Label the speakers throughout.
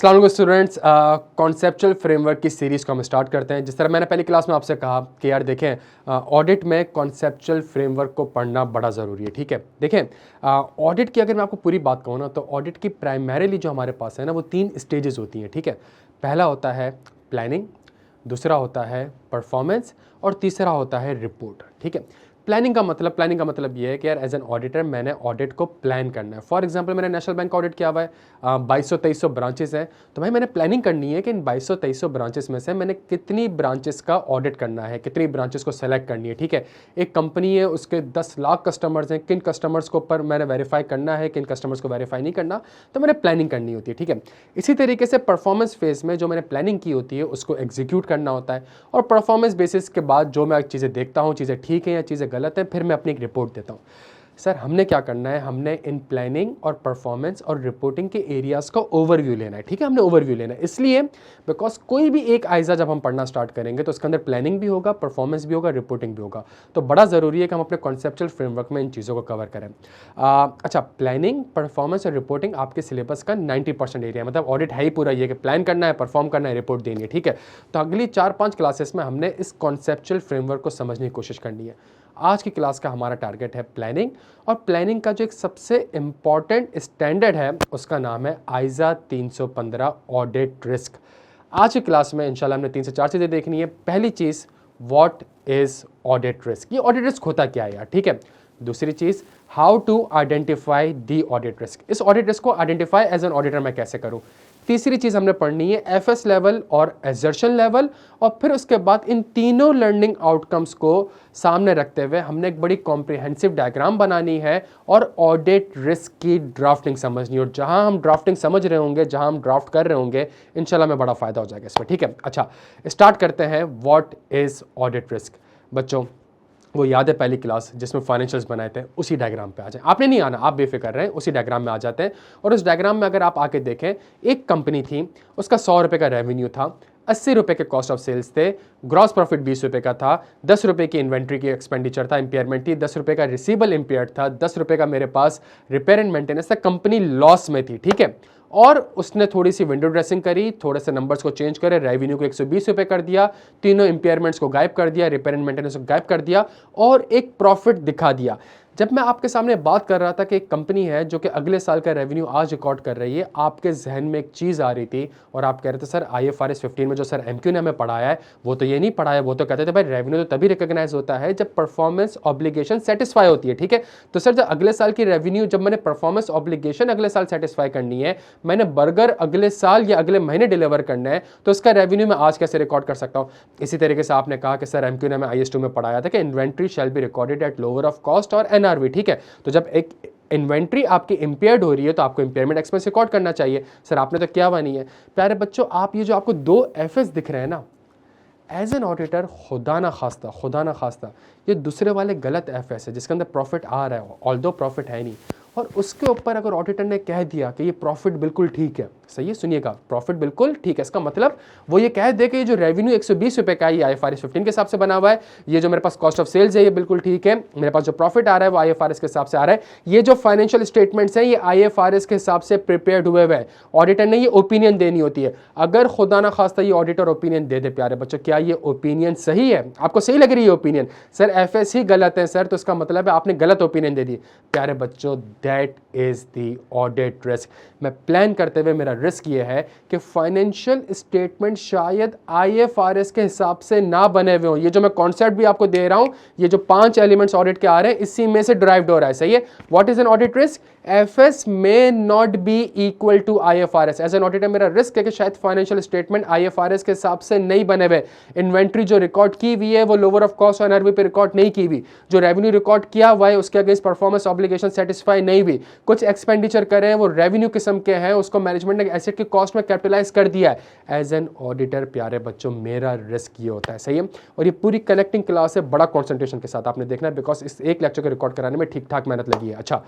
Speaker 1: अस्सलाम वालेकुम students, conceptual framework की सीरीज़ को हम स्टार्ट करते हैं। जिस तरह मैंने पहली क्लास में आपसे कहा कि यार देखें, ऑडिट में कॉन्सेप्चुअल फ्रेमवर्क को पढ़ना बड़ा ज़रूरी है। ठीक है, देखें ऑडिट की अगर मैं आपको पूरी बात कहूँ ना, तो ऑडिट की प्राइमरीली जो हमारे पास है ना, वो 3 स्टेजेस होती हैं। ठीक है, पहला होता है प्लानिंग, दूसरा होता है परफॉर्मेंस और तीसरा होता है रिपोर्ट। ठीक है, प्लानिंग का मतलब ये है कि यार एज एन ऑडिटर मैंने ऑडिट को प्लान करना है। फॉर एग्जांपल मैंने नेशनल बैंक का ऑडिट किया हुआ है, 2200-2300 ब्रांचेस हैं, तो भाई मैंने प्लानिंग करनी है कि इन 2200-2300 ब्रांचेस में से मैंने कितनी ब्रांचेस का ऑडिट करना है, कितनी ब्रांचेस को सेलेक्ट करनी है। ठीक है, एक कंपनी है, उसके 10 लाख कस्टमर्स हैं, किन कस्टमर्स को ऊपर मैंने वेरीफाई करना है, किन कस्टमर्स को वेरीफाई नहीं करना, तो मैंने प्लानिंग करनी होती है। ठीक है, इसी तरीके से परफॉर्मेंस फेज में जो मैंने प्लानिंग की होती है उसको एग्जीक्यूट करना होता है, और परफॉर्मेंस बेसिस के बाद जो मैं चीज़ें देखता हूँ, चीज़ें ठीक हैं या चीज़ें गलत हैं, फिर मैं अपनी एक रिपोर्ट देता हूँ। सर हमने क्या करना है, हमने इन प्लानिंग और परफॉर्मेंस और रिपोर्टिंग के एरियाज़ का ओवरव्यू लेना है। ठीक है, हमने ओवरव्यू लेना है इसलिए बिकॉज कोई भी एक आइज़ा जब हम पढ़ना स्टार्ट करेंगे तो उसके अंदर प्लानिंग भी होगा, परफॉर्मेंस भी होगा, रिपोर्टिंग भी होगा। तो बड़ा ज़रूरी है कि हम अपने कॉन्सेप्चुअल फ्रेमवर्क में इन चीज़ों को कवर करें। अच्छा, प्लानिंग, परफॉर्मेंस और रिपोर्टिंग आपके सिलेबस का 90% एरिया, मतलब ऑडिट है ही पूरा ये कि प्लान करना है, परफॉर्म करना है, रिपोर्ट देनी है। ठीक है, तो अगली 4-5 क्लासेस में हमने इस कॉन्सेप्चुअल फ्रेमवर्क को समझने की कोशिश करनी है। आज की क्लास का हमारा टारगेट है प्लानिंग, और प्लानिंग का जो एक सबसे इम्पॉर्टेंट स्टैंडर्ड है उसका नाम है आइज़ा 315 ऑडिट रिस्क। आज की क्लास में इंशाल्लाह हमने 3 से 4 चीज़ें देखनी है। पहली चीज़, व्हाट इज़ ऑडिट रिस्क, ये ऑडिट रिस्क होता क्या है यार। ठीक है, दूसरी चीज़, how to identify the audit risk, इस ऑडिट रिस्क को आइडेंटिफाई एज एन ऑडिटर मैं कैसे करूँ। तीसरी चीज़ हमने पढ़नी है एफएस लेवल और एजर्शन लेवल, और फिर उसके बाद इन तीनों लर्निंग आउटकम्स को सामने रखते हुए हमने एक बड़ी कॉम्प्रिहेंसिव डायग्राम बनानी है और ऑडिट रिस्क की ड्राफ्टिंग समझनी है। और जहां हम ड्राफ्टिंग समझ रहे होंगे, जहां हम ड्राफ्ट कर रहे होंगे, इंशाल्लाह में बड़ा फ़ायदा हो जाएगा इसमें। ठीक है, अच्छा स्टार्ट करते हैं। What is audit risk. बच्चों वो याद है पहली क्लास जिसमें फाइनेंशियल्स बनाए थे, उसी डायग्राम पे आ जाए। आपने नहीं आना, आप बेफिक्र रहें, उसी डायग्राम में आ जाते हैं। और उस डायग्राम में अगर आप आके देखें, एक कंपनी थी, उसका 100 रुपये का रेवेन्यू था, 80 रुपये के कॉस्ट ऑफ सेल्स थे, ग्रॉस प्रॉफिट 20 रुपये का था, 10 रुपये की इन्वेंट्री की एक्सपेंडिचर था, इंपेयरमेंट थी, 10 रुपये का रिसीबल इम्पेयर्ड था, 10 रुपये का मेरे पास रिपेयर एंड मेंटेनेंस था। कंपनी लॉस में थी। ठीक है, और उसने थोड़ी सी विंडो ड्रेसिंग करी, थोड़े से नंबर्स को चेंज करे, रेवेन्यू को 120 रुपये कर दिया, तीनों इंपेयरमेंट्स को गायब कर दिया, रिपेयर एंड मेंटेनेंस को गायब कर दिया, और एक प्रॉफिट दिखा दिया। जब मैं आपके सामने बात कर रहा था कि एक कंपनी है जो कि अगले साल का रेवेन्यू आज रिकॉर्ड कर रही है, आपके जहन में एक चीज़ आ रही थी और आप कह रहे थे सर IFRS 15 में जो सर MQ ने हमें पढ़ाया है वो तो ये नहीं पढ़ाया। वो तो कहते थे भाई रेवेन्यू तो तभी रिकॉग्नाइज होता है जब परफॉर्मेंस ऑब्लिगेशन सेटिस्फाई होती है। ठीक है, तो सर जब अगले साल की रेवेन्यू, जब मैंने परफॉर्मेंस ऑब्लिगेशन अगले साल सेटिस्फाई करनी है, मैंने बर्गर अगले साल या अगले महीने डिलीवर करना है, तो उसका रेवेन्यू मैं आज कैसे रिकॉर्ड कर सकता हूँ। इसी तरीके से आपने कहा कि सर MQ ने हमें IS2 में पढ़ाया था कि inventory shall be recorded at lower of cost और NRV। ठीक है, तो जब एक इन्वेंट्री आपकी इंपेयर्ड हो रही है तो आपको इंपेयरमेंट एक्सपेंस रिकॉर्ड करना चाहिए। सर आपने तो किया हुआ नहीं है। प्यारे बच्चों, आप ये जो आपको 2 FS दिख रहे हैं ना, एज एन ऑडिटर खुदा ना खास्ता ये दूसरे वाले गलत FS है जिसके अंदर प्रॉफिट आ रहा है, ऑल्दो प्रॉफिट है नहीं, और उसके ऊपर अगर ऑडिटर ने कह दिया कि ये प्रॉफिट बिल्कुल ठीक है, सही है, सुनिएगा, प्रॉफिट बिल्कुल ठीक है, इसका मतलब वो ये कह दे कि ये जो रेवेन्यू 120 रुपये का है ये IFRS 15 के हिसाब से बना हुआ है, ये जो मेरे पास कॉस्ट ऑफ सेल्स है ये बिल्कुल ठीक है, मेरे पास जो प्रॉफिट आ रहा है वो IFRS के हिसाब से आ रहा है, ये जो फाइनेंशियल स्टेटमेंट्स हैं ये IFRS के हिसाब से प्रिपेयर्ड हुए हुए हैं। ऑडिटर ने ये ओपिनियन देनी होती है। अगर खुदा ना खास्ता ये ऑडिटर ओपिनियन दे दे, प्यारे बच्चों, क्या ये ओपिनियन सही है? आपको सही लग रही है ओपिनियन? सर FS ही गलत है सर, तो इसका मतलब है आपने गलत ओपिनियन दे दी। प्यारे बच्चों, that is the audit risk. मैं प्लान करते हुए मेरा रिस्क ये है कि फाइनेंशियल स्टेटमेंट शायद IFRS के हिसाब से ना बने हुए हों। ये जो मैं कॉन्सेप्ट भी आपको दे रहा हूं, ये जो 5 एलिमेंट्स ऑडिट के आ रहे हैं, इसी में से डिराइव्ड हो रहा है। सही है, what is an audit risk? FS may not be equal to IFRS। As an auditor मेरा रिस्क है कि शायद फाइनेंशियल स्टेटमेंट IFRS के हिसाब से नहीं बने हुए, इन्वेंट्री जो रिकॉर्ड की हुई है वो लोअर ऑफ कॉस्ट और NRV पे रिकॉर्ड नहीं की हुई, जो रेवेन्यू रिकॉर्ड किया हुआ है उसके अगेंस्ट परफॉर्मेंस ऑब्लिगेशन सेटिस्फाई नहीं हुई, कुछ एक्सपेंडिचर कर रहे हैं वो रेवेन्यू किस्म के हैं, उसको मैनेजमेंट ने एसेट की कॉस्ट में कैपिटलाइज कर दिया है। एज एन ऑडिटर प्यारे बच्चों मेरा रिस्क ये होता है। सही है, और ये पूरी कनेक्टिंग क्लास है, बड़ा कॉन्सेंट्रेशन के साथ आपने देखना है बिकॉज इस एक लेक्चर को रिकॉर्ड कराने में ठीक ठाक मेहनत लगी है। अच्छा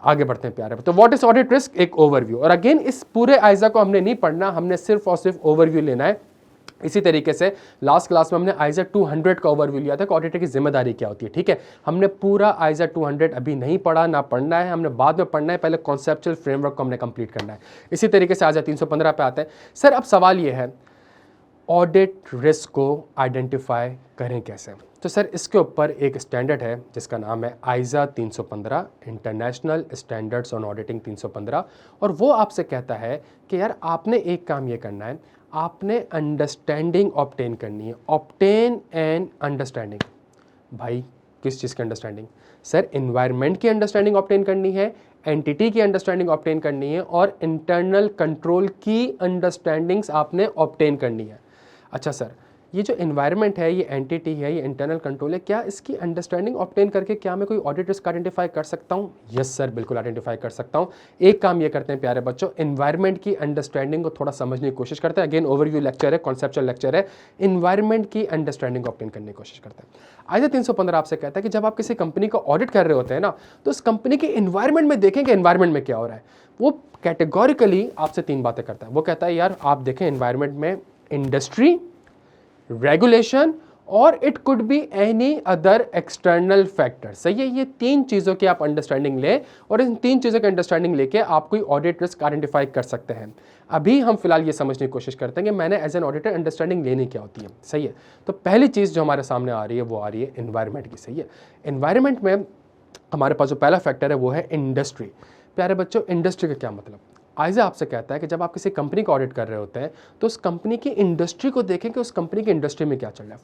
Speaker 1: आगे बढ़ते हैं प्यारे। तो व्हाट इज ऑडिट रिस्क, एक ओवरव्यू। और अगेन इस पूरे आइजा को हमने नहीं पढ़ना, हमने सिर्फ और सिर्फ ओवरव्यू लेना है इसी तरीके से लास्ट क्लास में हमने आइजा 200 का ओवरव्यू लिया था कि ऑडिटर की जिम्मेदारी क्या होती है, ठीक है। हमने पूरा आइजा 200 अभी नहीं पढ़ा, ना पढ़ना है, हमने बाद में पढ़ना है, पहले कॉन्सेप्चुअल फ्रेमवर्क को हमने कंप्लीट करना है। इसी तरीके से आइजा 315 पे आते हैं। सर अब सवाल ये है, ऑडिट रिस्क को आइडेंटिफाई करें कैसे? तो सर इसके ऊपर एक स्टैंडर्ड है जिसका नाम है आइजा 315, इंटरनेशनल स्टैंडर्ड्स ऑन ऑडिटिंग 315, और वो आपसे कहता है कि यार आपने एक काम ये करना है, आपने अंडरस्टैंडिंग ऑब्टेन करनी है। ऑब्टेन एंड अंडरस्टैंडिंग, भाई किस चीज़ की अंडरस्टैंडिंग? सर एनवायरनमेंट की अंडरस्टैंडिंग ऑब्टेन करनी है, एंटिटी की अंडरस्टैंडिंग ऑब्टेन करनी है, और इंटरनल कंट्रोल की अंडरस्टैंडिंग्स आपने ऑब्टेन करनी है। अच्छा सर, ये जो एनवायरनमेंट है, ये एंटिटी है, ये इंटरनल कंट्रोल है, क्या इसकी अंडरस्टैंडिंग ऑब्टेन करके क्या मैं कोई ऑडिट रिस्क आइडेंटिफाई कर सकता हूँ? यस सर, बिल्कुल आइडेंटिफाई कर सकता हूँ। एक काम ये करते हैं प्यारे बच्चों, एनवायरनमेंट की अंडरस्टैंडिंग को थोड़ा समझने की कोशिश करते हैं। अगेन ओवरव्यू लेक्चर है, कॉन्सेप्चुअल लेक्चर है, एनवायरनमेंट की अंडरस्टैंडिंग ऑब्टेन करने की कोशिश करते हैं। आइजा 315 आपसे कहता है कि जब आप किसी कंपनी को ऑडिट कर रहे होते हैं ना, तो उस कंपनी के एनवायरनमेंट में देखें कि एनवायरनमेंट में क्या हो रहा है। वो कैटेगोरिकली आपसे 3 बातें करता है। वो कहता है यार आप देखें एनवायरनमेंट में इंडस्ट्री, रेगुलेशन, और it could be any other external factor. सही है, ये 3 चीज़ों की आप अंडरस्टैंडिंग लें, और इन 3 चीज़ों की अंडरस्टैंडिंग लेके आप कोई ऑडिट रिस्क आइडेंटिफाई कर सकते हैं। अभी हम फिलहाल ये समझने की कोशिश करते हैं कि मैंने एज एन ऑडिटर अंडरस्टैंडिंग लेनी क्या होती है। सही है, तो पहली चीज़ जो हमारे सामने आ रही है वो आ रही है एनवायरनमेंट की। सही है, एनवायरनमेंट में हमारे पास जो पहला फैक्टर है वो है इंडस्ट्री। प्यारे बच्चों, इंडस्ट्री का क्या मतलब? आइजा आपसे कहता है कि जब आप किसी कंपनी का ऑडिट कर रहे होते हैं तो उस कंपनी की इंडस्ट्री को देखें कि उस कंपनी की इंडस्ट्री में क्या चल रहा है।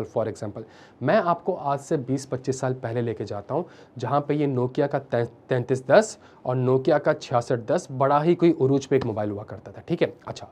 Speaker 1: फॉर एग्जांपल मैं आपको आज से 20-25 साल पहले लेके जाता हूं, जहां पे ये नोकिया का 3310 और नोकिया का 6610 बड़ा ही कोई उरूज पे एक मोबाइल हुआ करता था, ठीक है। अच्छा,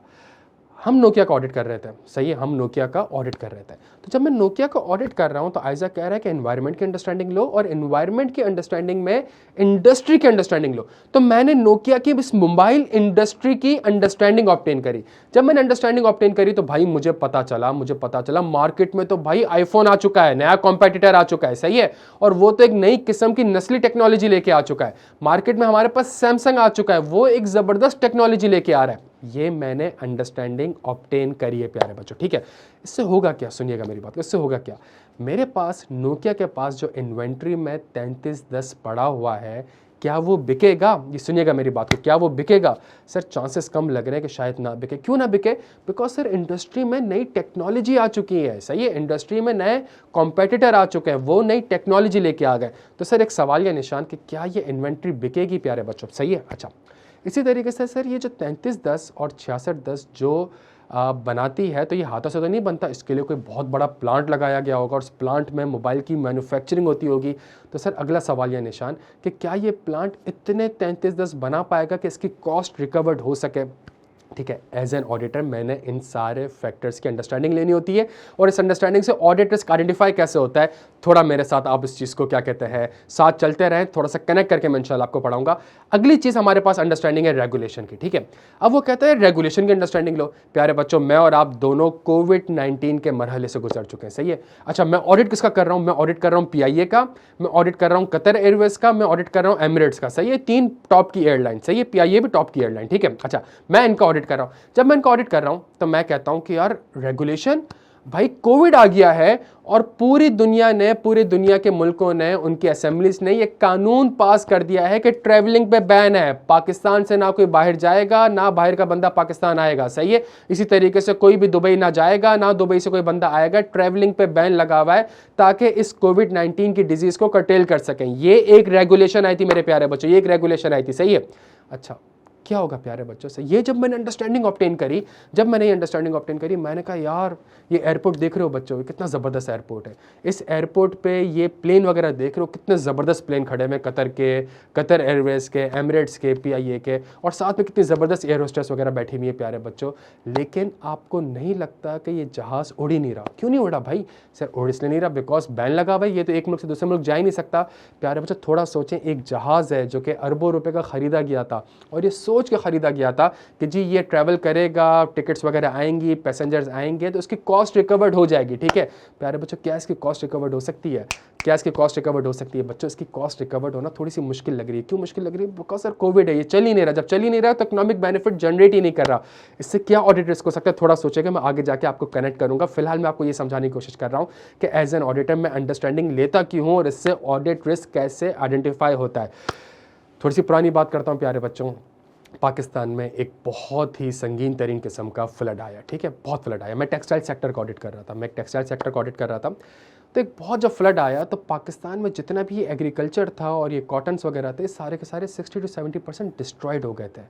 Speaker 1: हम नोकिया का ऑडिट कर रहे थे, सही है, हम नोकिया का ऑडिट कर रहे थे। तो जब मैं नोकिया का ऑडिट कर रहा हूं तो आइजा कह रहा है कि एनवायरनमेंट की अंडरस्टैंडिंग लो, और एनवायरनमेंट की अंडरस्टैंडिंग में इंडस्ट्री की अंडरस्टैंडिंग लो। तो मैंने नोकिया की इस मोबाइल इंडस्ट्री की अंडरस्टैंडिंग ऑब्टेन करी। जब मैंने अंडरस्टैंडिंग ऑब्टेन करी तो भाई मुझे पता चला मार्केट में तो भाई आईफोन आ चुका है, नया कॉम्पिटिटर आ चुका है, सही है, और वो तो एक नई किस्म की नस्ली टेक्नोलॉजी लेके आ चुका है। मार्केट में हमारे पास सैमसंग आ चुका है, वो एक जबरदस्त टेक्नोलॉजी लेके आ रहा है। ये मैंने अंडरस्टैंडिंग ऑब्टेन करी है प्यारे बच्चों, ठीक है। इससे होगा क्या, सुनिएगा मेरी बात, इससे होगा क्या? मेरे पास नोकिया के पास जो इन्वेंट्री में 3310 पड़ा हुआ है, क्या वो बिकेगा? ये सुनिएगा मेरी बात को, क्या वो बिकेगा? सर चांसेस कम लग रहे हैं कि शायद ना बिके। क्यों ना बिके? बिकॉज सर इंडस्ट्री में नई टेक्नोलॉजी आ चुकी है, सही है, इंडस्ट्री में नए कॉम्पिटिटर आ चुके हैं, वो नई टेक्नोलॉजी लेके आ गए। तो सर एक सवाल या निशान कि क्या ये इन्वेंट्री बिकेगी प्यारे बच्चों, सही है। अच्छा, इसी तरीके से सर ये जो 3310 और 6610 जो बनाती है, तो ये हाथों से तो नहीं बनता, इसके लिए कोई बहुत बड़ा प्लांट लगाया गया होगा और उस प्लांट में मोबाइल की मैन्युफैक्चरिंग होती होगी। तो सर अगला सवाल या निशान कि क्या ये प्लांट इतने 3310 बना पाएगा कि इसकी कॉस्ट रिकवर्ड हो सके? ठीक है, एज एन ऑडिटर मैंने इन सारे फैक्टर्स की अंडरस्टैंडिंग लेनी होती है, और इस अंडरस्टैंडिंग से ऑडिट रिस्क आइडेंटिफाई कैसे होता है, थोड़ा मेरे साथ आप इस चीज़ को क्या कहते हैं साथ चलते रहें, थोड़ा सा कनेक्ट करके मैं इंशाल्लाह आपको पढ़ाऊंगा। अगली चीज़ हमारे पास अंडरस्टैंडिंग है रेगुलेशन की, ठीक है। अब वो कहते हैं रेगुलेशन की अंडरस्टैंडिंग लो। प्यारे बच्चों, मैं और आप दोनों कोविड-19 के मरहले से गुजर चुके हैं, सही है। अच्छा, मैं ऑडिट किसका कर रहा हूँ? मैं ऑडिट कर रहा हूँ PIA का, मैं ऑडिट कर रहा हूँ कतर एयरवेज का, मैं ऑडिट कर रहा हूँ एमिरेट्स का, सही है, 3 टॉप की एयरलाइन, सही है, PIA भी टॉप की एयरलाइन, ठीक है। अच्छा, मैं इनका ऑडिट कर रहा हूँ। जब मैं इनका ऑडिट कर रहा हूँ तो मैं कहता हूँ कि यार रेगुलेशन, भाई कोविड आ गया है और पूरी दुनिया के मुल्कों ने, उनकी असेंबलीज ने ये कानून पास कर दिया है कि ट्रैवलिंग पे बैन है, पाकिस्तान से ना कोई बाहर जाएगा, ना बाहर का बंदा पाकिस्तान आएगा, सही है। इसी तरीके से कोई भी दुबई ना जाएगा, ना दुबई से कोई बंदा आएगा, ट्रैवलिंग पे बैन लगा हुआ है ताकि इस कोविड-19 की डिजीज को कर्टेल कर सकें। ये एक रेगुलेशन आई थी मेरे प्यारे बच्चों, ये एक रेगुलेशन आई थी, सही है। अच्छा, क्या होगा प्यारे बच्चों से, ये जब मैंने अंडरस्टैंडिंग ऑब्टेन करी, मैंने कहा यार ये एयरपोर्ट देख रहे हो बच्चों, ये कितना ज़बरदस्त एयरपोर्ट है। इस एयरपोर्ट पे ये प्लेन वगैरह देख रहे हो, कितने ज़बरदस्त प्लेन खड़े हैं, कतर एयरवेज के, एमिरेट्स के, PIA के, और साथ में कितनी ज़बरदस्त एयर होस्टेस वगैरह बैठी हुई है प्यारे बच्चों। लेकिन आपको नहीं लगता कि ये जहाज़ उड़ ही नहीं रहा? क्यों नहीं उड़ा भाई? सर उड़ इसलिए नहीं रहा बिकॉज बैन लगा भाई, ये तो एक मुल्क से दूसरे मुल्क जा ही नहीं सकता। प्यारे बच्चों थोड़ा सोचें, एक जहाज़ है जो कि अरबों रुपये का ख़रीदा गया था और ये सोच के ख़रीदा गया था कि जी ये ट्रैवल करेगा, टिकट्स वगैरह आएंगी, पैसेंजर्स आएंगे तो इसकी कॉस्ट रिकवर्ड हो जाएगी, ठीक है प्यारे बच्चों। क्या इसकी कॉस्ट रिकवर्ड हो सकती है? क्या इसकी कॉस्ट रिकवर्ड हो सकती है बच्चों? इसकी कॉस्ट रिकवर्ड होना थोड़ी सी मुश्किल लग रही है। क्यों मुश्किल लग रही है? बिकॉज सर कोविड है, ये चल ही नहीं रहा। जब चल ही नहीं रहा तो इकोनॉमिक बेनिफिट जनरेट ही नहीं कर रहा। इससे क्या ऑडिट रिस्क हो सकता है? थोड़ा सोचेगा, मैं आगे जाके आपको कनेक्ट करूंगा। फिलहाल मैं आपको ये समझाने की कोशिश कर रहा हूँ कि एज एन ऑडिटर मैं अंडरस्टैंडिंग लेता क्यों हूँ और इससे ऑडिट रिस्क कैसे आइडेंटिफाई होता है। थोड़ी सी पुरानी बात करता हूँ प्यारे बच्चों। पाकिस्तान में एक बहुत ही संगीन तरीन किस्म का फ्लड आया, ठीक है, बहुत फ्लड आया। मैं टेक्सटाइल सेक्टर का ऑडिट कर रहा था। तो एक बहुत जब फ्लड आया तो पाकिस्तान में जितना भी एग्रीकल्चर था और ये कॉटन्स वगैरह थे, सारे के सारे 60 to 70% डिस्ट्रॉयड हो गए थे।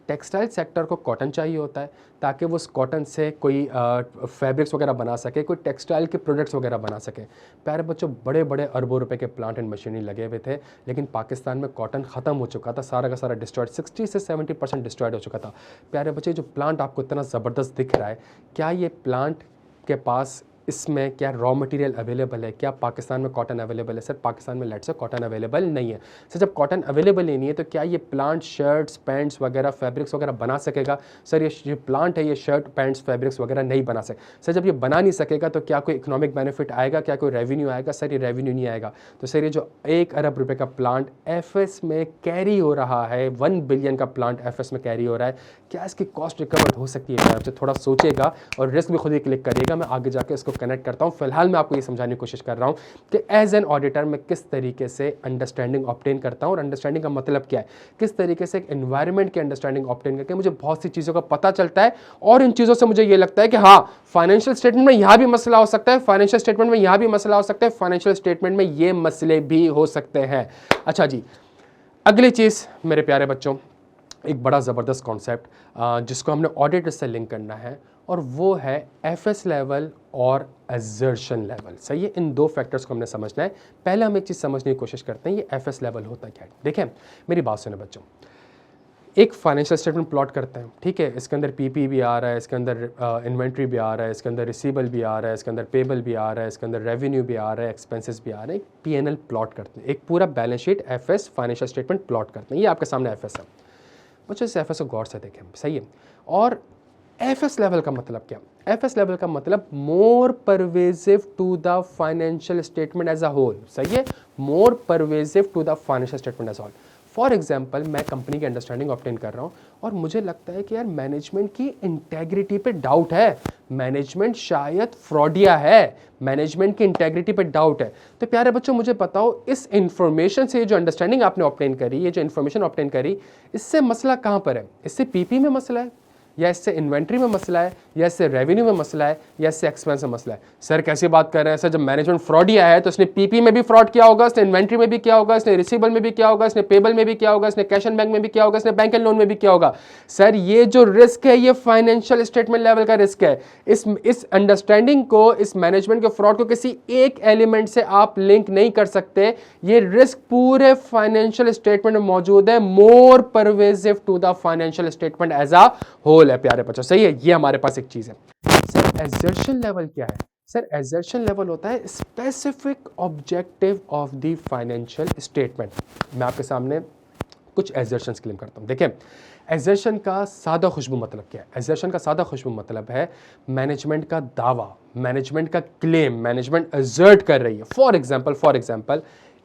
Speaker 1: टेक्सटाइल सेक्टर को कॉटन चाहिए होता है ताकि वो उस कॉटन से कोई फैब्रिक्स वगैरह बना सके, कोई टेक्सटाइल के प्रोडक्ट्स वगैरह बना सके। प्यारे बच्चों, बड़े बड़े अरबों रुपए के प्लांट एंड मशीनरी लगे हुए थे, लेकिन पाकिस्तान में कॉटन ख़त्म हो चुका था, सारा का सारा डिस्ट्रॉयड, 60 से 70% डिस्ट्रॉयड हो चुका था। प्यारे बच्चे, जो प्लांट आपको इतना ज़बरदस्त दिख रहा है, क्या ये प्लांट के पास इसमें क्या रॉ मटेरियल अवेलेबल है? क्या पाकिस्तान में कॉटन अवेलेबल है? सर पाकिस्तान में लेट्स से कॉटन अवेलेबल नहीं है। सर जब कॉटन अवेलेबल ही नहीं है तो क्या ये प्लांट शर्ट्स, पैंट्स वगैरह, फैब्रिक्स वगैरह बना सकेगा? सर ये प्लांट है, ये शर्ट, पैंट्स, फैब्रिक्स वगैरह नहीं बना सके। सर जब ये बना नहीं सकेगा तो क्या कोई इकोनॉमिक बेनिफिट आएगा? क्या कोई रेवेन्यू आएगा? सर ये रेवेन्यू नहीं आएगा। तो सर ये जो 1 अरब रुपये का प्लांट एफएस में कैरी हो रहा है, 1 बिलियन का प्लांट एफएस में कैरी हो रहा है, क्या इसकी कॉस्ट रिकवर्ड हो सकती है? आपसे थोड़ा सोचेगा और रिस्क भी खुद ही क्लिक करिएगा। मैं आगे जाके इसको कनेक्ट करता हूँ। फिलहाल मैं आपको ये समझाने की कोशिश कर रहा हूँ कि एज एन ऑडिटर मैं किस तरीके से अंडरस्टैंडिंग ऑब्टेन करता हूँ और अंडरस्टैंडिंग का मतलब क्या है, किस तरीके से एक एनवायरनमेंट की अंडरस्टैंडिंग ऑब्टेन करके मुझे बहुत सी चीज़ों का पता चलता है और इन चीज़ों से मुझे ये लगता है कि हाँ, फाइनेंशियल स्टेटमेंट में यहाँ भी मसला हो सकता है, फाइनेंशियल स्टेटमेंट में यहाँ भी मसला हो सकता है, फाइनेंशियल स्टेटमेंट में ये मसले भी हो सकते हैं। अच्छा जी, अगली चीज़ मेरे प्यारे बच्चों, एक बड़ा ज़बरदस्त कॉन्सेप्ट जिसको हमने ऑडिट से लिंक करना है और वो है एफएस लेवल और एजर्शन लेवल। सही है, इन दो फैक्टर्स को हमने समझना है। पहले हम एक चीज़ समझने की कोशिश करते हैं, ये एफएस लेवल होता क्या है। देखें मेरी बात सुने बच्चों, एक फाइनेंशियल स्टेटमेंट प्लॉट करते हैं, ठीक है, इसके अंदर पीपी भी आ रहा है, इसके अंदर इन्वेंट्री भी आ रहा है, इसके अंदर रिसीबल भी आ रहा है, इसके अंदर पेबल भी आ रहा है, इसके अंदर रेवेन्यू भी आ रहा है, एक्सपेंसेस भी आ रहे हैं। एक पीएनएल प्लॉट करते हैं, एक पूरा balance sheet FS financial statement plot करते हैं। ये आपके सामने एफएस है बच्चों, इस एफएस को गौर से देखें, सही है। और एफएस लेवल का मतलब क्या? एफएस लेवल का मतलब more pervasive to the financial statement as a whole. सही है, more pervasive to the financial statement as a whole. For example, मैं कंपनी की अंडरस्टैंडिंग ऑब्टेन कर रहा हूँ और मुझे लगता है कि यार मैनेजमेंट की इंटेग्रिटी पे डाउट है, मैनेजमेंट शायद फ्रॉडिया है, मैनेजमेंट की इंटेग्रिटी पे डाउट है। तो प्यारे बच्चों मुझे बताओ, इस इंफॉर्मेशन से जो अंडरस्टैंडिंग आपने ऑब्टेन करी, ये जो इन्फॉर्मेशन ऑब्टेन करी, इससे मसला कहाँ पर है? इससे पीपी में मसला है, या इससे इन्वेंट्री में मसला है, या इससे रेवेन्यू में मसला है, या इससे एक्सपेंस में मसला है? सर कैसी बात कर रहे हैं? सर जब मैनेजमेंट फ्रॉड ही आया है तो इसने पीपी में भी फ्रॉड किया होगा, इसने इन्वेंट्री में भी किया होगा, इसने रिसीबल में भी किया होगा, इसने पेबल में भी किया होगा, इसने कैश एंड बैंक में भी किया होगा, इसने बैंक एंड लोन में भी किया होगा। सर ये जो रिस्क है ये फाइनेंशियल स्टेटमेंट लेवल का रिस्क है। इस अंडरस्टैंडिंग को, इस मैनेजमेंट के फ्रॉड को किसी एक एलिमेंट से आप लिंक नहीं कर सकते। ये रिस्क पूरे फाइनेंशियल स्टेटमेंट में मौजूद है, more pervasive to the financial statement as a whole है प्यारे बच्चों। सही है, ये हमारे पास एक चीज है। सर एजर्शन लेवल क्या है? सर एजर्शन लेवल होता है specific objective of the financial statement. मैं आपके सामने कुछ एजर्शंस क्लेम करता हूं। देखें, एजर्शन का सादा खुशबू मतलब क्या है? एजर्शन का सादा खुशबू मतलब है मैनेजमेंट का दावा, मैनेजमेंट का क्लेम, मैनेजमेंट एजर्ट कर रही है। For example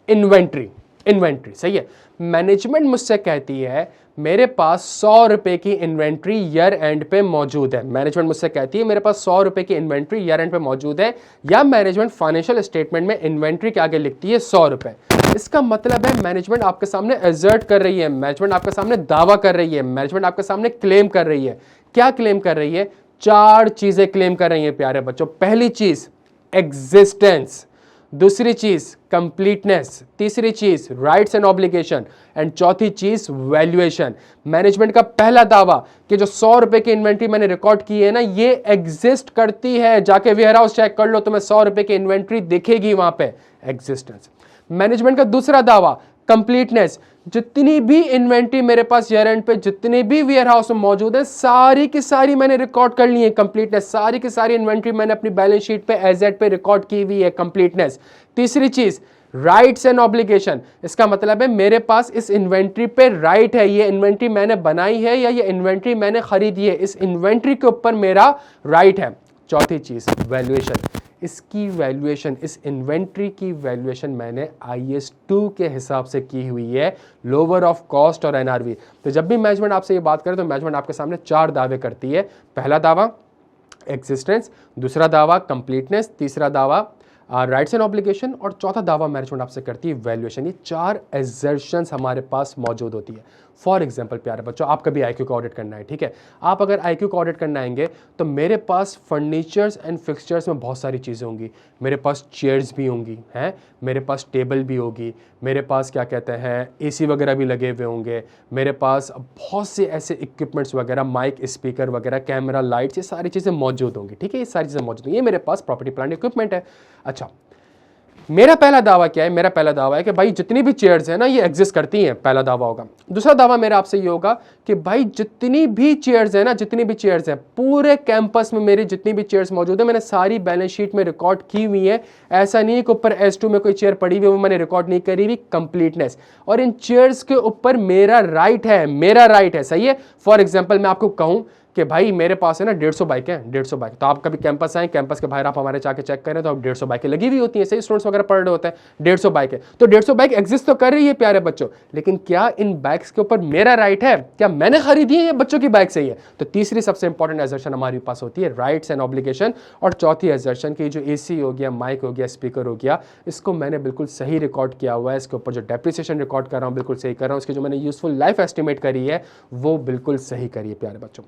Speaker 1: inventory. सही है, मैनेजमेंट मुझसे कहती है मेरे पास 100 रुपए की इन्वेंट्री ईयर एंड पे मौजूद है। मैनेजमेंट मुझसे कहती है मेरे पास 100 रुपए की इन्वेंट्री ईयर एंड पे मौजूद है, या मैनेजमेंट फाइनेंशियल स्टेटमेंट में इन्वेंट्री के आगे लिखती है 100 रुपए। इसका मतलब है मैनेजमेंट आपके सामने एजर्ट कर रही है, मैनेजमेंट आपके सामने दावा कर रही है, मैनेजमेंट आपके सामने क्लेम कर रही है। क्या क्लेम कर रही है? 4 चीजें क्लेम कर रही है प्यारे बच्चों। पहली चीज एग्जिस्टेंस, दूसरी चीज कंप्लीटनेस, तीसरी चीज राइट्स एंड ऑब्लिगेशन, एंड चौथी चीज वैल्यूएशन। मैनेजमेंट का पहला दावा कि जो 100 रुपए की इन्वेंट्री मैंने रिकॉर्ड की है ना, ये एग्जिस्ट करती है। जाके वेयर हाउस चेक कर लो, तुम्हें 100 रुपए की इन्वेंट्री दिखेगी वहां पे, एग्जिस्टेंस। मैनेजमेंट का दूसरा दावा, कंप्लीटनेस, जितनी भी इन्वेंट्री मेरे पास ईयर एंड पे जितने भी वेयर हाउस में मौजूद है सारी की सारी मैंने रिकॉर्ड कर ली है, कंप्लीटनेस। सारी की सारी इन्वेंट्री मैंने अपनी बैलेंस शीट पे एज एट पे रिकॉर्ड की हुई है, कंप्लीटनेस। तीसरी चीज, राइट्स एंड ऑब्लिगेशन। इसका मतलब है मेरे पास इस इन्वेंट्री पे राइट है, ये इन्वेंट्री मैंने बनाई है या ये इन्वेंट्री मैंने खरीदी है, इस इन्वेंट्री के ऊपर मेरा राइट है। चौथी चीज, वैल्यूएशन। इसकी वैल्यूएशन, इस इन्वेंट्री की वैल्यूएशन मैंने IS2 के हिसाब से की हुई है, लोअर ऑफ कॉस्ट और NRV। तो जब भी मैनेजमेंट आपसे ये बात करे तो मैनेजमेंट आपके सामने 4 दावे करती है। पहला दावा एग्जिस्टेंस, दूसरा दावा कंप्लीटनेस, तीसरा दावा राइट्स एंड ऑब्लिगेशन और चौथा दावा मैनेजमेंट आपसे करती है वैल्यूएशन। ये 4 एजर्शंस हमारे पास मौजूद होती है। फॉर एग्जांपल प्यारे बच्चों, आप कभी IQ का ऑडिट करना है, ठीक है, आप अगर IQ का ऑडिट करना आएंगे तो मेरे पास फर्नीचर्स एंड फिक्सचर्स में बहुत सारी चीज़ें होंगी। मेरे पास चेयर्स भी होंगी हैं, मेरे पास टेबल भी होगी, मेरे पास क्या कहते हैं AC वगैरह भी लगे हुए होंगे, मेरे पास बहुत से ऐसे इक्विपमेंट्स वगैरह, माइक, स्पीकर वगैरह, कैमरा, लाइट्स, ये सारी चीज़ें मौजूद होंगी, ठीक है, ये सारी चीज़ें मौजूद होंगी। ये मेरे पास प्रॉपर्टी प्लांट इक्विपमेंट है। अच्छा, मेरा पहला दावा क्या है? मेरा पहला दावा है कि भाई जितनी भी चेयर्स हैं ना ये एग्जिस्ट करती हैं, पहला दावा होगा। दूसरा दावा मेरा आपसे ये होगा कि भाई जितनी भी चेयर्स हैं ना, जितनी भी चेयर्स हैं पूरे कैंपस में, मेरी जितनी भी चेयर्स मौजूद है मैंने सारी बैलेंस शीट में रिकॉर्ड की हुई है। ऐसा नहीं है कि ऊपर S2 में कोई चेयर पड़ी हुई है वो मैंने रिकॉर्ड नहीं करी हुई, कंप्लीटनेस। और इन चेयर्स के ऊपर मेरा राइट है, मेरा राइट है, सही है। फॉर एग्जाम्पल मैं आपको कहूँ कि भाई मेरे पास है ना 150 बाइक है, 150 बाइक, तो आप कभी कैंपस आए, कैंपस के बाहर आप हमारे जाके चेक करें तो आप 150 बाइकें लगी हुई होती हैं, सही, स्टूडेंट्स वगैरह पढ़ रहे होते हैं, 150 बाइक है। तो 150 बाइक एग्जिस्ट तो कर रही है प्यारे बच्चों, लेकिन क्या इन बाइक्स के ऊपर मेरा राइट है? क्या मैंने खरीदी है या बच्चों की बाइक सही है? तो तीसरी सबसे इंपॉर्टेंट एजर्शन हमारे पास होती है राइट्स एंड ऑब्लिगेशन। और चौथी एजर्शन की जो AC हो गया, माइक हो गया, स्पीकर हो गया, इसको मैंने बिल्कुल सही रिकॉर्ड किया हुआ है, इसके ऊपर जो डेप्रिसिएशन रिकॉर्ड कर रहा हूँ बिल्कुल सही कर रहा हूँ, इसकी जो मैंने यूजफुल लाइफ एस्टिमेट करी है वो बिल्कुल सही करी है प्यारे बच्चों।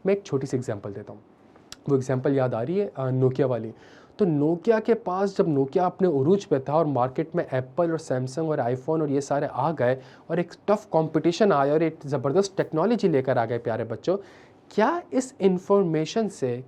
Speaker 1: मैं एक छोटी सी एग्जांपल देता हूँ, वो एग्जांपल याद आ रही है नोकिया वाली। तो नोकिया के पास जब नोकिया अपने उरूज पे था और मार्केट में एप्पल और सैमसंग और आईफोन और ये सारे आ गए और एक टफ कंपटीशन आया और एक ज़बरदस्त टेक्नोलॉजी लेकर आ गए प्यारे बच्चों, क्या इस इंफॉर्मेशन से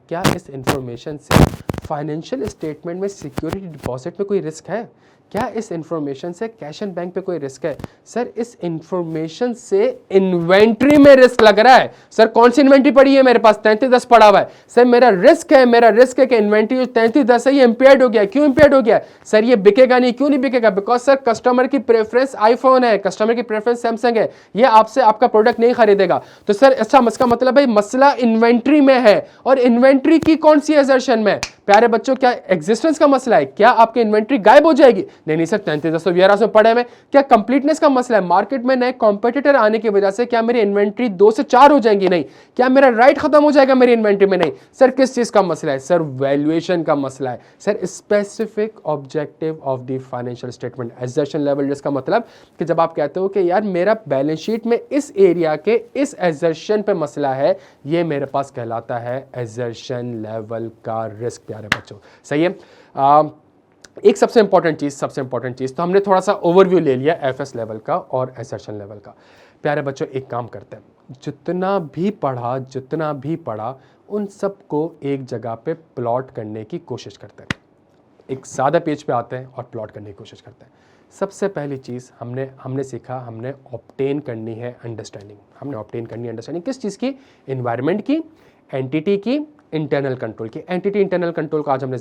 Speaker 1: फाइनेंशियल स्टेटमेंट में सिक्योरिटी डिपॉजिट में कोई रिस्क है? क्या इस इंफॉर्मेशन से कैश एंड बैंक पे कोई रिस्क है? सर इस इंफॉर्मेशन से इन्वेंट्री में रिस्क लग रहा है। सर कौन सी इन्वेंट्री पड़ी है मेरे पास? 3310 पड़ा हुआ है। सर मेरा रिस्क है कि इन्वेंट्री जो 3310 है ये इंपेयर्ड हो गया। क्यों इंपेयर्ड हो गया? सर ये बिकेगा नहीं। क्यों नहीं बिकेगा? बिकॉज सर कस्टमर की प्रेफरेंस आईफोन है, कस्टमर की प्रेफरेंस सैमसंग है, ये आपसे आपका प्रोडक्ट नहीं खरीदेगा। तो सर अच्छा, इसका मतलब है मसला इन्वेंट्री में है। और इन्वेंट्री की कौन सी असर्शन में? प्यारे बच्चों, क्या एग्जिस्टेंस का मसला है? क्या आपकी इन्वेंट्री गायब हो जाएगी? नहीं सर, 3310 वेयरहाउस में पड़े में। क्या कंप्लीटनेस का मसला है? मार्केट में नए कॉम्पिटिटर आने की वजह से क्या मेरी इन्वेंट्री 2 से 4 हो जाएंगी? नहीं। क्या मेरा राइट खत्म हो जाएगा मेरी इन्वेंट्री में? नहीं। सर किस चीज का मसला है? सर वैल्यूएशन का मसला है। Sir specific objective of the financial statement assertion level, जिसका मतलब कि जब आप कहते हो कि यार मेरा बैलेंस शीट में इस एरिया के इस एजर्शन पे मसला है, ये मेरे पास कहलाता है एजर्शन लेवल का रिस्क प्यारे बच्चों, सही है। एक सबसे इंपॉर्टेंट चीज़ तो हमने थोड़ा सा ओवरव्यू ले लिया एफएस लेवल का और एसर्शन लेवल का। प्यारे बच्चों एक काम करते हैं, जितना भी पढ़ा उन सबको एक जगह पे प्लॉट करने की कोशिश करते हैं। एक सादा पेज पे आते हैं और प्लॉट करने की कोशिश करते हैं। सबसे पहली चीज़ हमने सीखा, हमने ऑब्टेन करनी है अंडरस्टैंडिंग। किस चीज़ की? एनवायरनमेंट की, एंटिटी की, इंटरनल कंट्रोल की। एंटिटी इंटरनल कंट्रोल का आज हमने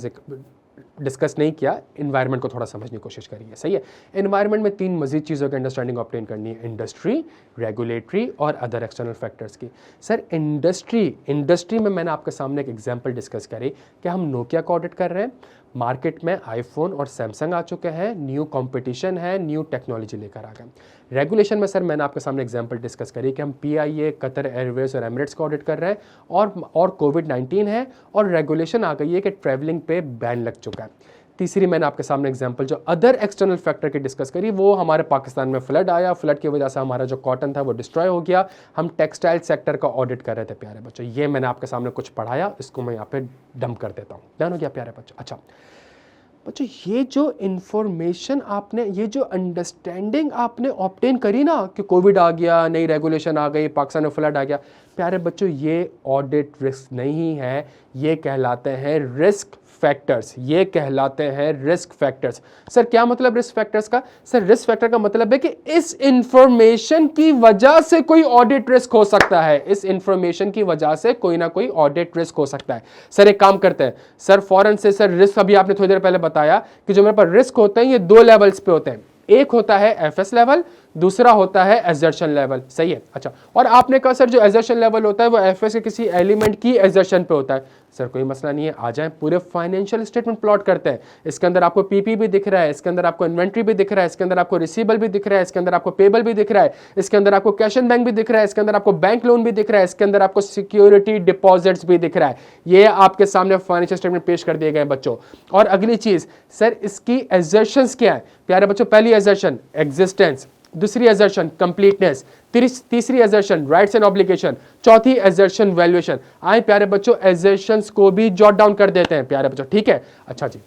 Speaker 1: डिस्कस नहीं किया, एनवायरनमेंट को थोड़ा समझने की कोशिश करिए, सही है। एनवायरनमेंट में 3 मजीद चीज़ों की अंडरस्टैंडिंग ऑब्टेन करनी है, इंडस्ट्री, रेगुलेटरी और अदर एक्सटर्नल फैक्टर्स की। सर इंडस्ट्री में मैंने आपके सामने एक एग्जांपल डिस्कस करी कि हम नोकिया को ऑडिट कर रहे हैं, मार्केट में आईफोन और सैमसंग आ चुके हैं, न्यू कंपटीशन है, न्यू टेक्नोलॉजी लेकर आ गए। रेगुलेशन में सर मैंने आपके सामने एग्जांपल डिस्कस करी कि हम PIA, कतर एयरवेज और एमिरेट्स को ऑडिट कर रहे हैं और कोविड-19 है और रेगुलेशन आ गई है कि ट्रैवलिंग पे बैन लग चुका है। तीसरी मैंने आपके सामने एग्जांपल जो अदर एक्सटर्नल फैक्टर की डिस्कस करी, वो हमारे पाकिस्तान में फ्लड आया, फ्लड की वजह से हमारा जो कॉटन था वो डिस्ट्रॉय हो गया, हम टेक्सटाइल सेक्टर का ऑडिट कर रहे थे प्यारे बच्चों। ये मैंने आपके सामने कुछ पढ़ाया, इसको मैं यहाँ पे डंप कर देता हूँ। ध्यान हो गया प्यारे बच्चों? अच्छा बच्चों, ये जो इंफॉर्मेशन आपने, ये जो अंडरस्टैंडिंग आपने ऑब्टेन करी ना कि कोविड आ गया, नई रेगुलेशन आ गई, पाकिस्तान में फ्लड आ गया, प्यारे बच्चों ये ऑडिट रिस्क नहीं है, ये कहलाते हैं रिस्क फैक्टर्स, ये कहलाते हैं रिस्क फैक्टर्स। सर क्या मतलब रिस्क फैक्टर्स का? सर रिस्क फैक्टर का मतलब है कि इस इंफॉर्मेशन की वजह से कोई ऑडिट रिस्क हो सकता है, इस इंफॉर्मेशन की वजह से कोई ना कोई ऑडिट रिस्क हो सकता है। सर एक काम करते हैं सर, फौरन से सर रिस्क, अभी आपने थोड़ी देर पहले बताया कि जो मेरे पास रिस्क होते हैं ये दो लेवल्स पे होते हैं, एक होता है एफएस लेवल, दूसरा होता है एजर्शन लेवल, सही है। अच्छा, और आपने कहा सर जो एजर्शन लेवल होता है वो एफएस के किसी एलिमेंट की एजर्शन पे होता है। सर कोई मसला नहीं है, आ जाएं पूरे फाइनेंशियल स्टेटमेंट प्लॉट करते हैं। इसके अंदर आपको पीपी भी दिख रहा है, इसके अंदर आपको इन्वेंट्री भी दिख रहा है, इसके अंदर आपको रिसीवेबल भी दिख रहा है, इसके अंदर आपको पेबल भी दिख रहा है, इसके अंदर आपको कैश एंड बैंक भी दिख रहा है, इसके अंदर आपको बैंक लोन भी दिख रहा है, इसके अंदर आपको सिक्योरिटी डिपॉजिट्स भी दिख रहा है। ये आपके सामने फाइनेंशियल स्टेटमेंट पेश कर दिए गए बच्चों। और अगली चीज सर, इसकी एजर्शंस क्या है प्यारे बच्चों? पहली एजर्शन एग्जिस्टेंस, दूसरी एजर्शन कंप्लीटनेस, तीसरी एजर्शन राइट्स एंड ऑब्लिगेशन, चौथी एजर्शन वैल्यूएशन। आए प्यारे बच्चों एजर्शंस को भी जॉट डाउन कर देते हैं प्यारे बच्चों, ठीक है। अच्छा जी,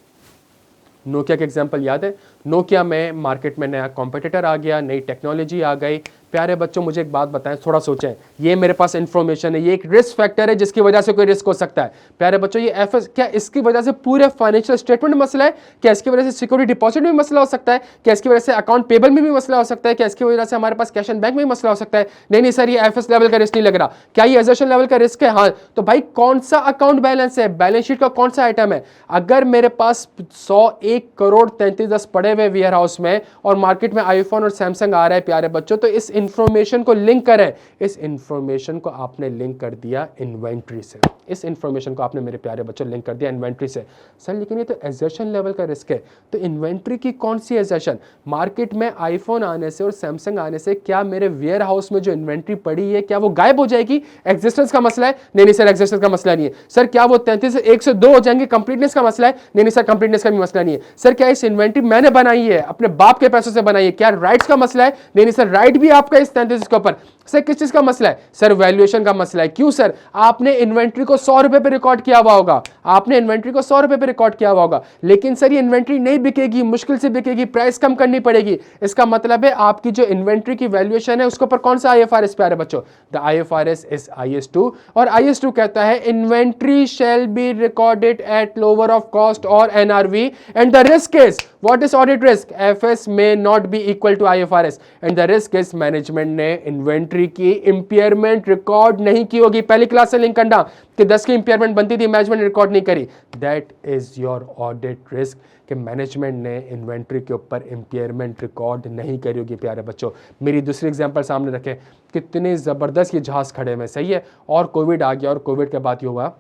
Speaker 1: नोकिया के एग्जांपल याद है? नोकिया में मार्केट में नया कॉम्पिटिटर आ गया, नई टेक्नोलॉजी आ गई। प्यारे बच्चों मुझे एक बात बताएं, थोड़ा सोचें, ये मेरे पास इंफॉर्मेशन है, ये एक रिस्क फैक्टर है जिसकी वजह से कोई रिस्क हो सकता है। प्यारे बच्चों ये एफएस, क्या इसकी वजह से पूरे फाइनेंशियल स्टेटमेंट में मसला है? क्या इसकी वजह से सिक्योरिटी डिपॉजिट में मसला हो सकता है? क्या इसकी वजह से अकाउंट पेबल में भी मसला हो सकता है? क्या इसकी वजह से हमारे पास कैश एंड बैंक में भी मसला हो सकता है? नहीं नहीं सर, ये एफएस लेवल का रिस्क नहीं लग रहा। क्या ये एजर्शन लेवल का रिस्क है? हाँ, तो भाई कौन सा अकाउंट बैलेंस है, बैलेंस शीट का कौन सा आइटम है? अगर मेरे पास 101 करोड़ 33 पड़े हुए वेयर हाउस में और मार्केट में आईफोन और सैमसंग आ रहा है प्यारे बच्चों, तो इस इंफॉर्मेशन को लिंक करें। इस इंफॉर्मेशन को आपने लिंक कर दिया इन्वेंट्री से, इस इंफॉर्मेशन को आपने मेरे प्यारे बच्चों लिंक कर दिया इन्वेंट्री से। सर लेकिन ये तो एजर्शन लेवल का रिस्क है, तो इन्वेंट्री की कौन सी एजर्शन? मार्केट में आईफोन आने से और सैमसंग आने से क्या मेरे वेयर हाउस में जो इन्वेंट्री पड़ी है क्या वो गायब हो जाएगी? एग्जिस्टेंस का मसला है? नहीं नहीं सर, एग्जिस्टेंस का मसला नहीं है। सर क्या वो 33 से 1 से 2 हो जाएंगे? कंप्लीटनेस का मसला है? नहीं नहीं सर, कंप्लीटनेस का भी मसला नहीं है। सर क्या इस इन्वेंट्री मैंने बनाई है, अपने बाप के पैसों से बनाई है, क्या राइट्स का मसला है? नहीं नहीं सर, राइट भी आपका इस 33 के ऊपर। सर किस चीज का मसला है? सर वैल्यूएशन का मसला है। क्यों सर? आपने इन्वेंट्री को 100 रुपए पे रिकॉर्ड किया हुआ होगा, आपने इन्वेंट्री को 100 रुपए पे रिकॉर्ड किया हुआ होगा, लेकिन सर ये इन्वेंट्री नहीं बिकेगी, मुश्किल से बिकेगी, प्राइस कम करनी पड़ेगी। इसका मतलब है आपकी जो इन्वेंट्री की वैल्यूएशन है उसके ऊपर कौन सा आईएफआरएस प्यारे बच्चों? द आईएफआरएस इज IS2, और IS2 कहता है inventory shall be recorded at lower of cost और NRV and the risk is, what is audit risk? FS may not be equal to IFRS and the risk is management ने inventory की impairment record नहीं की होगी। पहली class से link करना कि 10 की इंपेयरमेंट बनती थी, मैनेजमेंट रिकॉर्ड नहीं करी, that is your audit risk, कि मैनेजमेंट ने इन्वेंट्री के ऊपर इंपेयरमेंट रिकॉर्ड नहीं करी होगी प्यारे बच्चों। मेरी दूसरी एग्जांपल सामने रखें, कितने ज़बरदस्त ये जहाज़ खड़े में, सही है, और कोविड आ गया और कोविड के बाद ये हुआ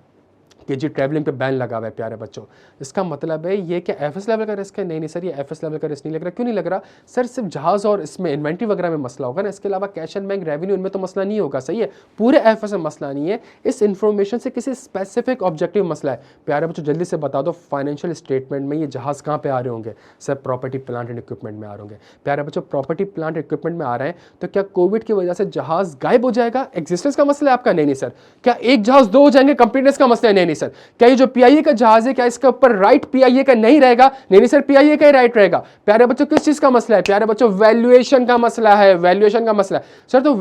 Speaker 1: कि जी ट्रैवलिंग पे बैन लगा हुआ है प्यारे बच्चों। इसका मतलब है ये क्या एफएस लेवल का रिस्क है? नहीं नहीं सर, ये एफएस लेवल का रिस्क नहीं लग रहा। क्यों नहीं लग रहा? सर सिर्फ जहाज और इसमें इन्वेंट्री वगैरह में मसला होगा ना, इसके अलावा कैश एंड बैंक रेवेन्यू इनमें तो मसला नहीं होगा, सही है, पूरे एफएस में मसला नहीं है, इस इंफॉर्मेशन से किसी स्पेसिफिक ऑब्जेक्टिव मसला है। प्यारे बच्चों जल्दी से बता दो, फाइनेंशियल स्टेटमेंट में ये जहाज कहाँ पे आ रहे होंगे? Sir property plant and equipment में आ रहे होंगे। प्यारे बच्चों प्रॉपर्टी प्लांट इक्विपमेंट में आ रहे हैं, तो क्या कोविड की वजह से जहाज गायब हो जाएगा? एग्जिस्टेंस का मसला है आपका? नहीं नहीं सर। क्या एक जहाज 2 हो जाएंगे? कंप्लीटनेस का मसला है? नहीं नहीं सर। क्या ये जो PIA का जहाज है क्या इसके ऊपर राइट PIA का नहीं रहेगा? नहीं नहीं सर, PIA का ही राइट रहेगा। प्यारे बच्चों किस चीज का मसला है? प्यारे बच्चों वैल्यूएशन का मसला है, वैल्यूएशन का मसला है। सर तो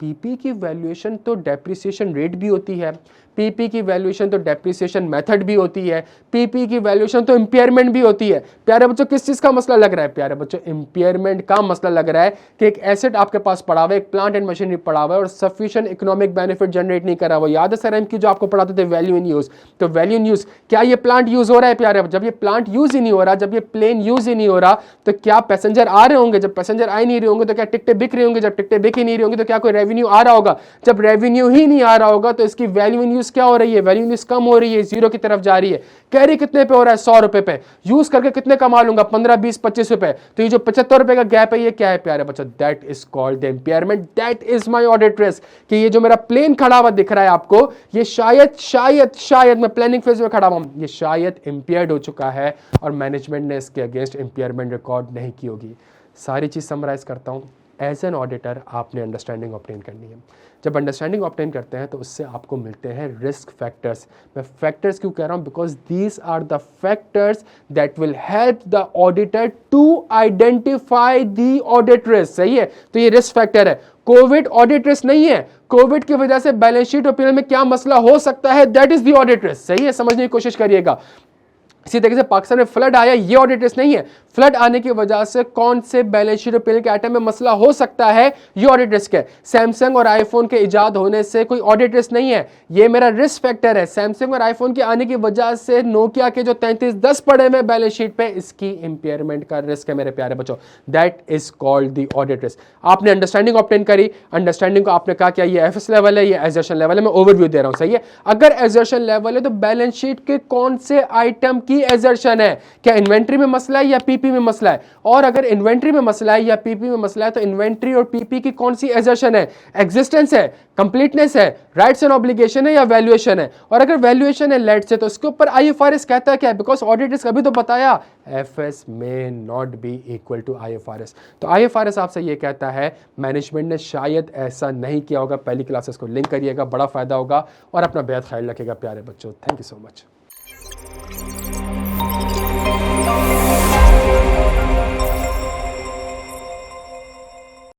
Speaker 1: पीपी की वैल्यूएशन तो डेप्रिसिएशन रेट भी होती है, पीपी की वैल्यूएशन तो डेप्रिसिएशन मेथड भी होती है, पीपी की वैल्यूएशन तो इंपेयरमेंट भी होती है। प्यारे बच्चों किस चीज का मसला लग रहा है? प्यारे बच्चों इंपेयरमेंट का मसला लग रहा है कि एक एसेट आपके पास पड़ा हुआ है, एक प्लांट एंड मशीनरी पड़ा हुआ है और सफिशिएंट इकोनॉमिक बेनिफिट जनरेट नहीं करा हुआ। याद है सर की जो आपको पढ़ाते थे वैल्यू इन यूज, तो वैल्यू इन यूज, क्या ये प्लांट यूज हो रहा है? प्यारे जब ये प्लांट यूज ही नहीं हो रहा, जब ये प्लेन यूज ही नहीं हो रहा, तो क्या पैसेंजर आ रहे होंगे? जब पैसेंजर आ ही नहीं रहे होंगे तो क्या टिकटें बिक रही होंगी? जब टिकटें बिक ही नहीं रही होंगी तो क्या कोई रेवेन्यू आ रहा होगा? जब रेवेन्यू ही नहीं आ रहा होगा तो इसकी वैल्यू इन यूज क्या हो रही है? वैल्यू इन यूज कम हो रही है, जीरो की तरफ जा रही है। कैरी कितने पे हो रहा है? 100 रुपए पे। यूज करके कितने कमा लूंगा? 15, 20, 25 रुपए। तो ये जो 75 रुपए का गैप है ये क्या है प्यारे बच्चों? That is called the impairment, that is my audit risk. कि ये जो मेरा प्लेन खड़ा हुआ दिख रहा है आपको, ये शायद मैं प्लानिंग फेज में खड़ा हूं, ये शायद इंपेयर्ड हो चुका है और मैनेजमेंट ने इसके अगेंस्ट इंपेयरमेंट रिकॉर्ड नहीं की होगी। सारी चीज समराइज करता हूं। एज एन ऑडिटर आपने अंडरस्टैंडिंग ऑब्टेन करनी है। जब अंडरस्टैंडिंग ऑब्टेन करते हैं तो उससे आपको मिलते हैं रिस्क फैक्टर्स। मैं फैक्टर्स क्यों कह रहा हूं? Because these are the factors that will help the auditor to identify the audit risk. सही है, तो ये रिस्क फैक्टर है। कोविड ऑडिट रिस्क नहीं है, कोविड की वजह से बैलेंस शीट और P&L में क्या मसला हो सकता है, that is the audit risk. सही है, समझने की कोशिश करिएगा। इसी तरीके से पाकिस्तान में फ्लड आया, ये ऑडिट रिस्क नहीं है। फ्लड आने की वजह से कौन से बैलेंस शीट और पीएल के आइटम में मसला हो सकता है, ये ऑडिट रिस्क है। सैमसंग और आईफोन के इजाद होने से कोई ऑडिट रिस्क नहीं है, ये मेरा रिस्क फैक्टर है। सैमसंग और आईफोन के आने की वजह से नोकिया के जो 3310 पड़े हुए बैलेंस शीट पे, इसकी इंपेयरमेंट का रिस्क है मेरे प्यारे बच्चों। That is called the audit risk. आपने अंडरस्टैंडिंग ऑब्टेन करी, अंडरस्टैंडिंग को आपने कहा क्या ये एफएस लेवल है, ये एजर्शन लेवल है, मैं ओवरव्यू दे रहा हूं, सही है। अगर एजर्शन लेवल है तो बैलेंस शीट के कौन से आइटम की एजर्शन है, क्या इन्वेंट्री में मसला है या पीपी में मसला है, और अगर इन्वेंट्री में मसला है या पीपी में मसला है तो इन्वेंट्री और पीपी की कौन सी एजर्शन है, एग्जिस्टेंस है, कंप्लीटनेस है, राइट्स एंड ऑब्लिगेशन है या वैल्यूएशन है। और अगर वैल्यूएशन है लेट से, तो इसके ऊपर आईएफआरएस कहता है क्या, बिकॉज ऑडिट रिस्क अभी तो बताया FS may not be equal to IFRS. तो आईएफआरएस आपसे ये कहता है मैनेजमेंट ने शायद ऐसा नहीं किया होगा। पहली क्लासेस को लिंक करिएगा, बड़ा फायदा होगा, और अपना बेहद ख्याल रखिएगा प्यारे बच्चों। Thank you so much.